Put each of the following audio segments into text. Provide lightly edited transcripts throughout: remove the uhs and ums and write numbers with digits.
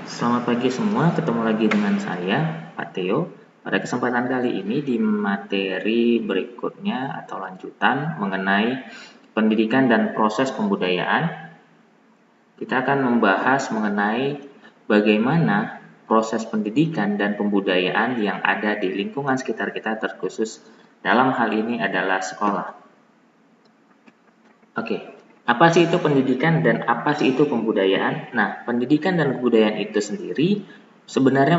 Selamat pagi semua, ketemu lagi dengan saya, Pak Theo. Pada kesempatan kali ini di materi berikutnya atau lanjutan mengenai pendidikan dan proses pembudayaan, kita akan membahas mengenai bagaimana proses pendidikan dan pembudayaan yang ada di lingkungan sekitar kita, terkhusus dalam hal ini adalah sekolah. Oke, apa sih itu pendidikan dan apa sih itu pembudayaan? Nah, pendidikan dan kebudayaan itu sendiri sebenarnya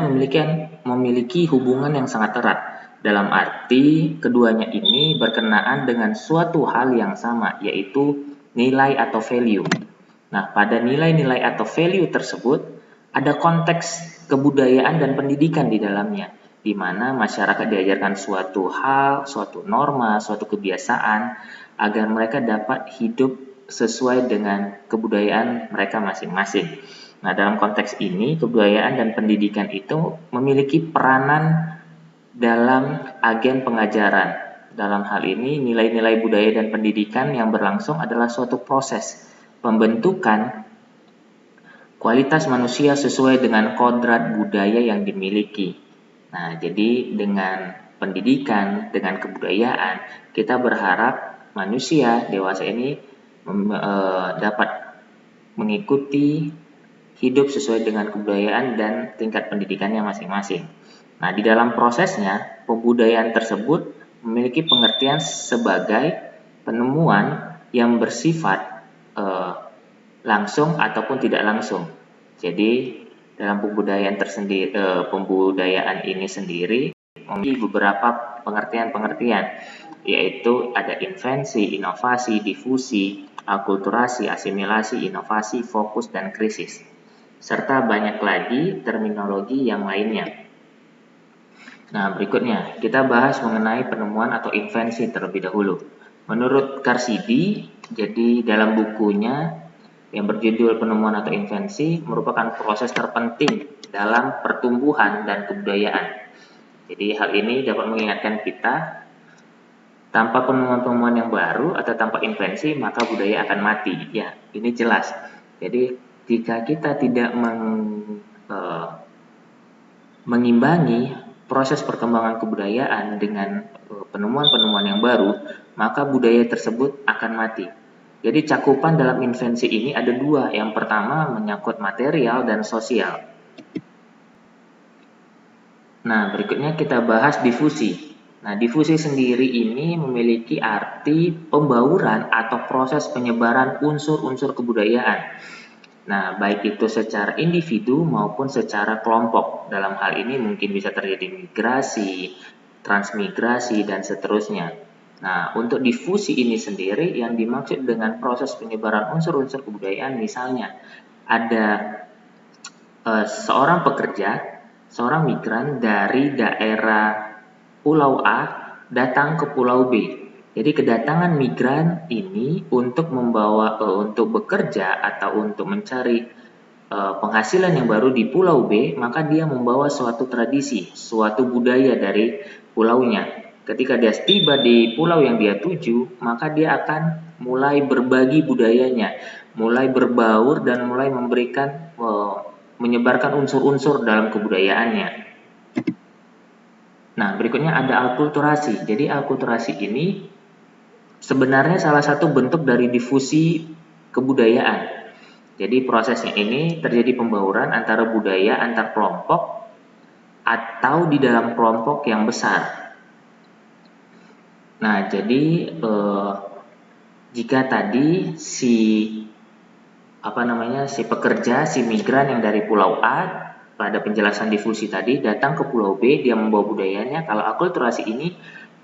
memiliki hubungan yang sangat erat. Dalam arti keduanya ini berkenaan dengan suatu hal yang sama, yaitu nilai atau value. Nah, pada nilai-nilai atau value tersebut ada konteks kebudayaan dan pendidikan di dalamnya, di mana masyarakat diajarkan suatu hal, suatu norma, suatu kebiasaan agar mereka dapat hidup sesuai dengan kebudayaan mereka masing-masing. Nah, dalam konteks ini, kebudayaan dan pendidikan itu memiliki peranan dalam agen pengajaran. Dalam hal ini, nilai-nilai budaya dan pendidikan yang berlangsung adalah suatu proses pembentukan kualitas manusia sesuai dengan kodrat budaya yang dimiliki. Nah, jadi dengan pendidikan, dengan kebudayaan, kita berharap manusia dewasa ini dapat mengikuti hidup sesuai dengan kebudayaan dan tingkat pendidikannya masing-masing. Nah, di dalam prosesnya, pembudayaan tersebut memiliki pengertian sebagai penemuan yang bersifat langsung ataupun tidak langsung. Jadi, dalam pembudayaan ini sendiri memiliki beberapa pengertian-pengertian, yaitu ada invensi, inovasi, difusi, akulturasi, asimilasi, inovasi, fokus, dan krisis, serta banyak lagi terminologi yang lainnya. Nah, berikutnya kita bahas mengenai penemuan atau invensi terlebih dahulu. Menurut Karsidi, jadi dalam bukunya yang berjudul Penemuan atau Invensi merupakan proses terpenting dalam pertumbuhan dan kebudayaan. Jadi hal ini dapat mengingatkan kita, tanpa penemuan-penemuan yang baru atau tanpa invensi, maka budaya akan mati. Ya, ini jelas. Jadi jika kita tidak mengimbangi proses perkembangan kebudayaan dengan penemuan-penemuan yang baru, maka budaya tersebut akan mati. Jadi cakupan dalam invensi ini ada dua. Yang pertama menyangkut material dan sosial. Nah, berikutnya kita bahas difusi. Nah, difusi sendiri ini memiliki arti pembauran atau proses penyebaran unsur-unsur kebudayaan. Nah, baik itu secara individu maupun secara kelompok. Dalam hal ini mungkin bisa terjadi migrasi, transmigrasi, dan seterusnya. Nah, untuk difusi ini sendiri yang dimaksud dengan proses penyebaran unsur-unsur kebudayaan, misalnya ada seorang pekerja, seorang migran dari daerah Pulau A datang ke Pulau B. Jadi kedatangan migran ini untuk bekerja atau untuk mencari penghasilan yang baru di Pulau B, maka dia membawa suatu tradisi, suatu budaya dari pulaunya. Ketika dia tiba di pulau yang dia tuju, maka dia akan mulai berbagi budayanya, mulai berbaur dan mulai menyebarkan unsur-unsur dalam kebudayaannya. Nah, berikutnya ada akulturasi. Jadi akulturasi ini sebenarnya salah satu bentuk dari difusi kebudayaan. Jadi prosesnya ini terjadi pembauran antara budaya antar kelompok atau di dalam kelompok yang besar. Nah, jadi jika tadi si pekerja, si migran yang dari Pulau A pada penjelasan difusi tadi datang ke Pulau B, dia membawa budayanya. Kalau akulturasi ini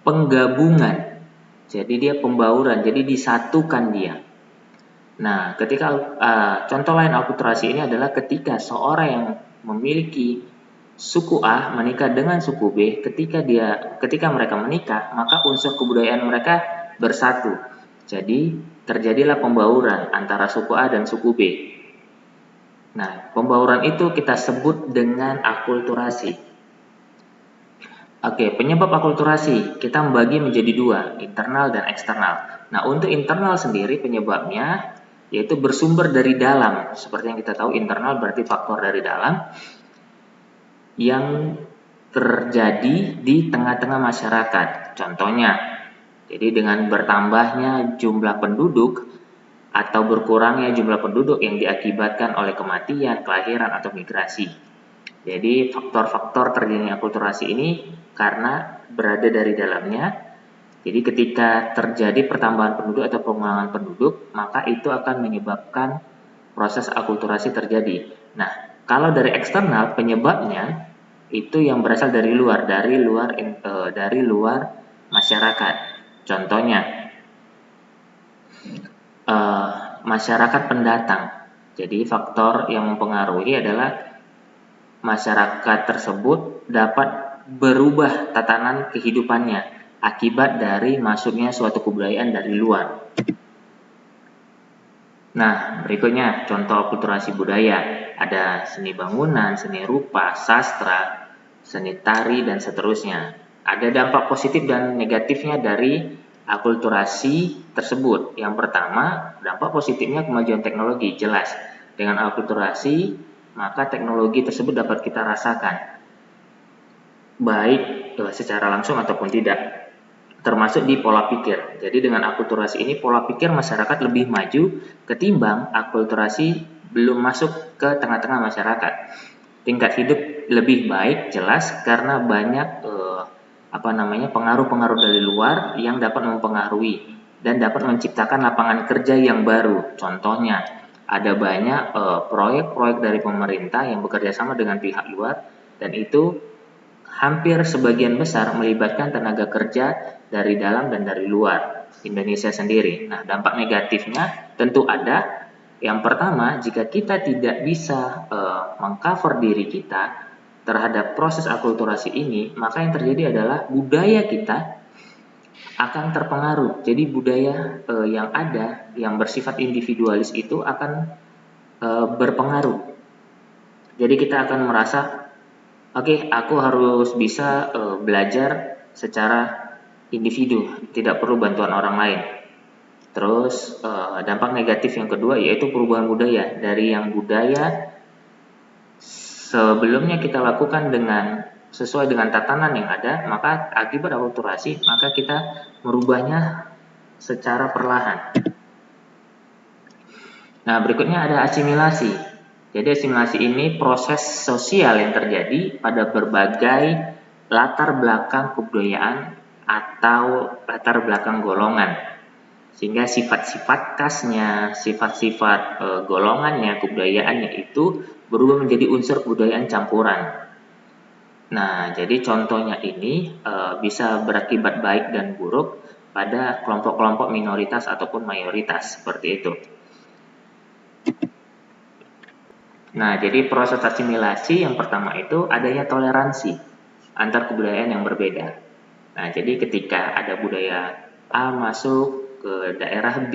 penggabungan, jadi dia pembauran, jadi disatukan dia. Nah, contoh lain akulturasi ini adalah ketika seorang yang memiliki suku A menikah dengan suku B, ketika mereka menikah, maka unsur kebudayaan mereka bersatu. Jadi terjadilah pembauran antara suku A dan suku B. Nah, pembauran itu kita sebut dengan akulturasi. Oke, penyebab akulturasi kita membagi menjadi dua, internal dan eksternal. Nah, untuk internal sendiri penyebabnya yaitu bersumber dari dalam. Seperti yang kita tahu, internal berarti faktor dari dalam yang terjadi di tengah-tengah masyarakat. Contohnya, jadi dengan bertambahnya jumlah penduduk atau berkurangnya jumlah penduduk yang diakibatkan oleh kematian, kelahiran, atau migrasi. Jadi faktor-faktor terjadinya akulturasi ini karena berada dari dalamnya. Jadi ketika terjadi pertambahan penduduk atau pengurangan penduduk, maka itu akan menyebabkan proses akulturasi terjadi. Nah, kalau dari eksternal, penyebabnya itu yang berasal dari luar masyarakat. Contohnya, masyarakat pendatang. Jadi faktor yang mempengaruhi adalah masyarakat tersebut dapat berubah tatanan kehidupannya akibat dari masuknya suatu kebudayaan dari luar. Nah, berikutnya contoh akulturasi budaya. Ada seni bangunan, seni rupa, sastra, seni tari, dan seterusnya. Ada dampak positif dan negatifnya dari akulturasi tersebut. Yang pertama, dampak positifnya kemajuan teknologi. Jelas, dengan akulturasi, maka teknologi tersebut dapat kita rasakan, baik secara langsung ataupun tidak, termasuk di pola pikir. Jadi dengan akulturasi ini pola pikir masyarakat lebih maju ketimbang akulturasi belum masuk ke tengah-tengah masyarakat. Tingkat hidup lebih baik, jelas, karena banyak pengaruh-pengaruh dari luar yang dapat mempengaruhi dan dapat menciptakan lapangan kerja yang baru. Contohnya, ada banyak proyek-proyek dari pemerintah yang bekerja sama dengan pihak luar, dan itu hampir sebagian besar melibatkan tenaga kerja dari dalam dan dari luar Indonesia sendiri. Nah, dampak negatifnya tentu ada. Yang pertama, jika kita tidak bisa mengcover diri kita terhadap proses akulturasi ini, maka yang terjadi adalah budaya kita akan terpengaruh. Jadi budaya yang ada, yang bersifat individualis itu akan berpengaruh. Jadi kita akan merasa, oke, aku harus bisa belajar secara individu, tidak perlu bantuan orang lain. Terus dampak negatif yang kedua yaitu perubahan budaya. Dari yang budaya sebelumnya kita lakukan sesuai dengan tatanan yang ada, maka akibat akulturasi, maka kita merubahnya secara perlahan. Nah, berikutnya ada asimilasi. Jadi asimilasi ini proses sosial yang terjadi pada berbagai latar belakang kebudayaan atau latar belakang golongan. Sehingga sifat-sifat khasnya, sifat-sifat golongannya, kebudayaannya itu berubah menjadi unsur kebudayaan campuran. Nah, jadi contohnya ini bisa berakibat baik dan buruk pada kelompok-kelompok minoritas ataupun mayoritas, seperti itu. Nah, jadi proses asimilasi yang pertama itu adanya toleransi antar kebudayaan yang berbeda. Nah, jadi ketika ada budaya A masuk ke daerah B,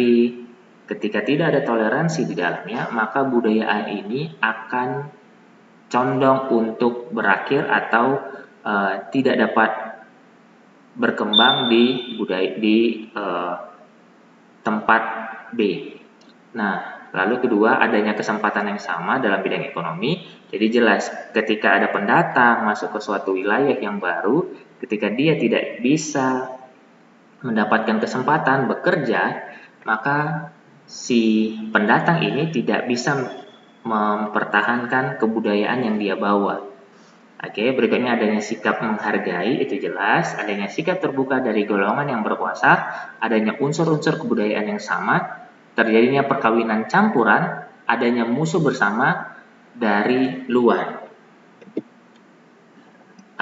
ketika tidak ada toleransi di dalamnya, maka budaya A ini akan condong untuk berakhir atau tidak dapat berkembang di tempat B. Nah, lalu kedua, adanya kesempatan yang sama dalam bidang ekonomi. Jadi jelas, ketika ada pendatang masuk ke suatu wilayah yang baru, ketika dia tidak bisa mendapatkan kesempatan bekerja, maka si pendatang ini tidak bisa mempertahankan kebudayaan yang dia bawa. Oke, berikutnya adanya sikap menghargai, itu jelas. Adanya sikap terbuka dari golongan yang berkuasa, adanya unsur-unsur kebudayaan yang sama, terjadinya perkawinan campuran, adanya musuh bersama dari luar.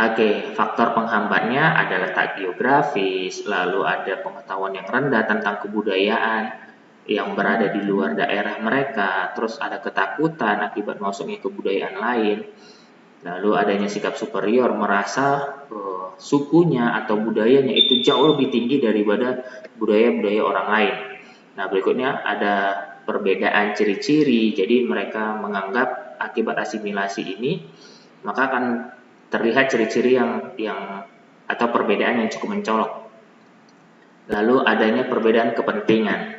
Oke, faktor penghambatnya ada letak geografis, lalu ada pengetahuan yang rendah tentang kebudayaan yang berada di luar daerah mereka, terus ada ketakutan akibat masuknya kebudayaan lain, lalu adanya sikap superior, merasa sukunya atau budayanya itu jauh lebih tinggi daripada budaya-budaya orang lain. Nah, berikutnya ada perbedaan ciri-ciri, jadi mereka menganggap akibat asimilasi ini maka akan terlihat ciri-ciri yang atau perbedaan yang cukup mencolok. Lalu adanya perbedaan kepentingan.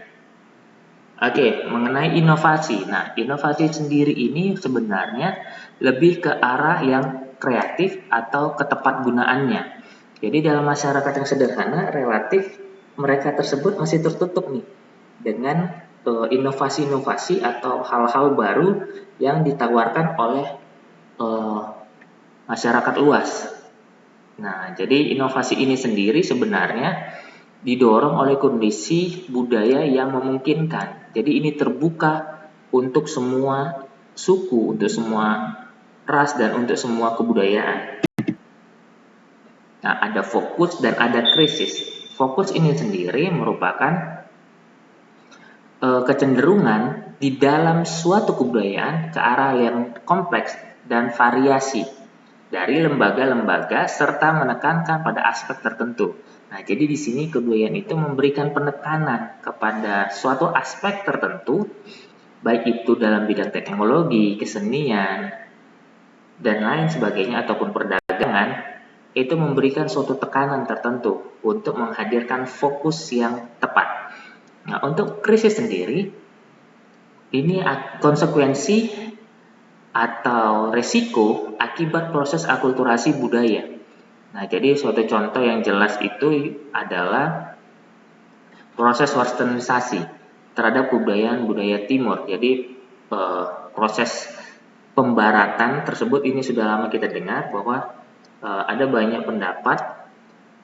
Oke, mengenai inovasi. Nah, inovasi sendiri ini sebenarnya lebih ke arah yang kreatif atau ketepat gunaannya. Jadi dalam masyarakat yang sederhana, relatif mereka tersebut masih tertutup nih dengan inovasi-inovasi atau hal-hal baru yang ditawarkan oleh eh, masyarakat luas. Nah, jadi inovasi ini sendiri sebenarnya didorong oleh kondisi budaya yang memungkinkan. Jadi ini terbuka untuk semua suku, untuk semua ras, dan untuk semua kebudayaan. Nah, ada fokus dan ada krisis. Fokus ini sendiri merupakan kecenderungan di dalam suatu kebudayaan ke arah yang kompleks dan variasi dari lembaga-lembaga serta menekankan pada aspek tertentu. Nah, jadi di sini kebudayaan itu memberikan penekanan kepada suatu aspek tertentu, baik itu dalam bidang teknologi, kesenian, dan lain sebagainya ataupun perdagangan, itu memberikan suatu tekanan tertentu untuk menghadirkan fokus yang tepat. Nah, untuk krisis sendiri, ini konsekuensi atau resiko akibat proses akulturasi budaya. Nah, jadi suatu contoh yang jelas itu adalah proses westernisasi terhadap kebudayaan budaya timur. Jadi proses pembaratan tersebut ini sudah lama kita dengar bahwa ada banyak pendapat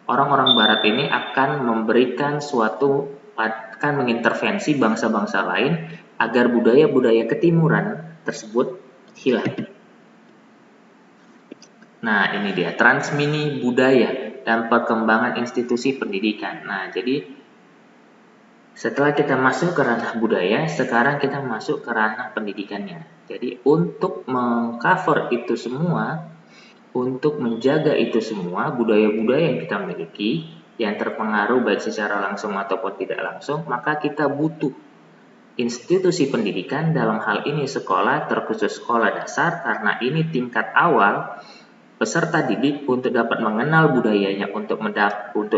orang-orang barat ini akan memberikan akan mengintervensi bangsa-bangsa lain agar budaya-budaya ketimuran tersebut hilang. Nah, ini dia transmini budaya dan perkembangan institusi pendidikan. Nah, jadi setelah kita masuk ke ranah budaya, sekarang kita masuk ke ranah pendidikannya. Jadi untuk mengcover itu semua, untuk menjaga itu semua, budaya-budaya yang kita miliki, yang terpengaruh baik secara langsung ataupun tidak langsung, maka kita butuh institusi pendidikan, dalam hal ini sekolah, terkhusus sekolah dasar, karena ini tingkat awal peserta didik untuk dapat mengenal budayanya, untuk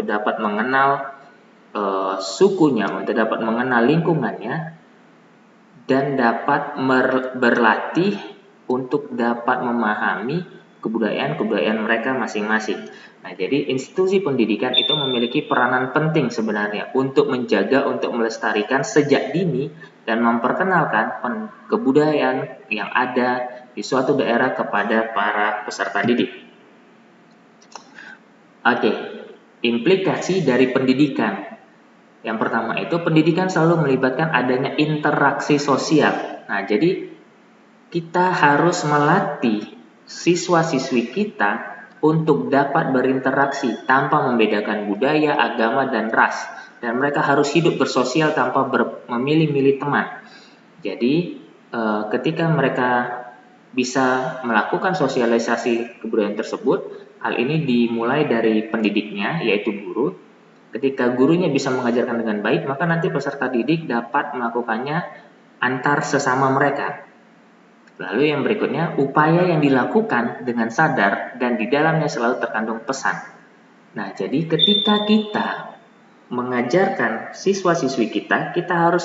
dapat mengenal sukunya, untuk dapat mengenal lingkungannya, dan dapat berlatih untuk dapat memahami kebudayaan mereka masing-masing. Nah, jadi institusi pendidikan itu memiliki peranan penting sebenarnya untuk menjaga, untuk melestarikan sejak dini dan memperkenalkan kebudayaan yang ada di suatu daerah kepada para peserta didik. Oke, implikasi dari pendidikan. Yang pertama itu pendidikan selalu melibatkan adanya interaksi sosial. Nah, jadi kita harus melatih siswa-siswi kita untuk dapat berinteraksi tanpa membedakan budaya, agama, dan ras. Dan mereka harus hidup bersosial tanpa memilih-milih teman. Jadi, ketika mereka bisa melakukan sosialisasi kebudayaan tersebut, hal ini dimulai dari pendidiknya, yaitu guru. Ketika gurunya bisa mengajarkan dengan baik, maka nanti peserta didik dapat melakukannya antar sesama mereka. Lalu yang berikutnya, upaya yang dilakukan dengan sadar dan di dalamnya selalu terkandung pesan. Nah, jadi ketika kita mengajarkan siswa-siswi kita harus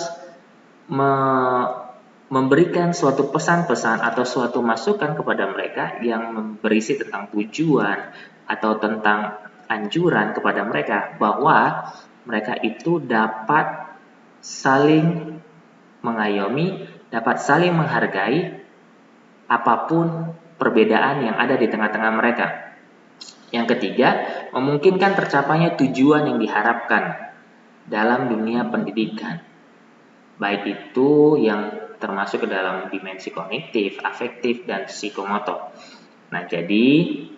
memberikan suatu pesan-pesan atau suatu masukan kepada mereka yang berisi tentang tujuan atau tentang anjuran kepada mereka bahwa mereka itu dapat saling mengayomi, dapat saling menghargai apapun perbedaan yang ada di tengah-tengah mereka. Yang ketiga, memungkinkan tercapainya tujuan yang diharapkan dalam dunia pendidikan. Baik itu yang termasuk ke dalam dimensi kognitif, afektif, dan psikomotor. Nah, jadi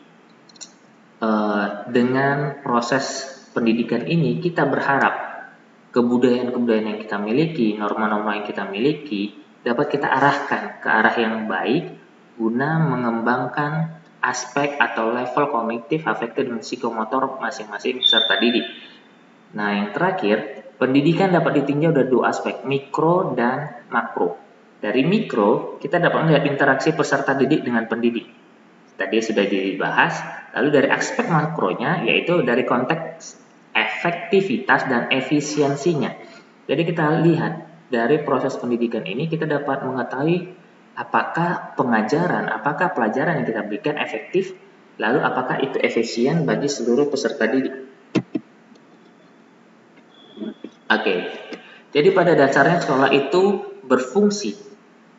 dengan proses pendidikan ini kita berharap kebudayaan-kebudayaan yang kita miliki, norma-norma yang kita miliki dapat kita arahkan ke arah yang baik guna mengembangkan aspek atau level kognitif, afektif, dan psikomotor masing-masing peserta didik. Nah, yang terakhir, pendidikan dapat ditinjau dari dua aspek, mikro dan makro. Dari mikro, kita dapat melihat interaksi peserta didik dengan pendidik. Tadi sudah dibahas. Lalu dari aspek makronya, yaitu dari konteks efektivitas dan efisiensinya. Jadi kita lihat dari proses pendidikan ini kita dapat mengetahui apakah pelajaran yang kita berikan efektif, lalu apakah itu efisien bagi seluruh peserta didik. Oke, jadi pada dasarnya sekolah itu berfungsi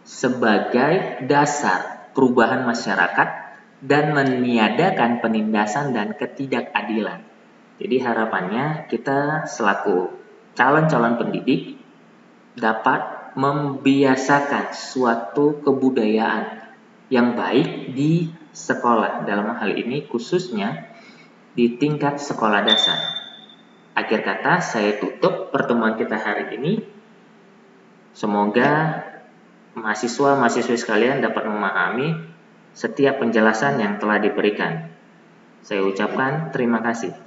sebagai dasar perubahan masyarakat dan meniadakan penindasan dan ketidakadilan. Jadi harapannya kita selaku calon-calon pendidik dapat membiasakan suatu kebudayaan yang baik di sekolah, dalam hal ini khususnya di tingkat sekolah dasar. Akhir kata, saya tutup pertemuan kita hari ini. Semoga mahasiswa-mahasiswi sekalian dapat memahami setiap penjelasan yang telah diberikan. Saya ucapkan terima kasih.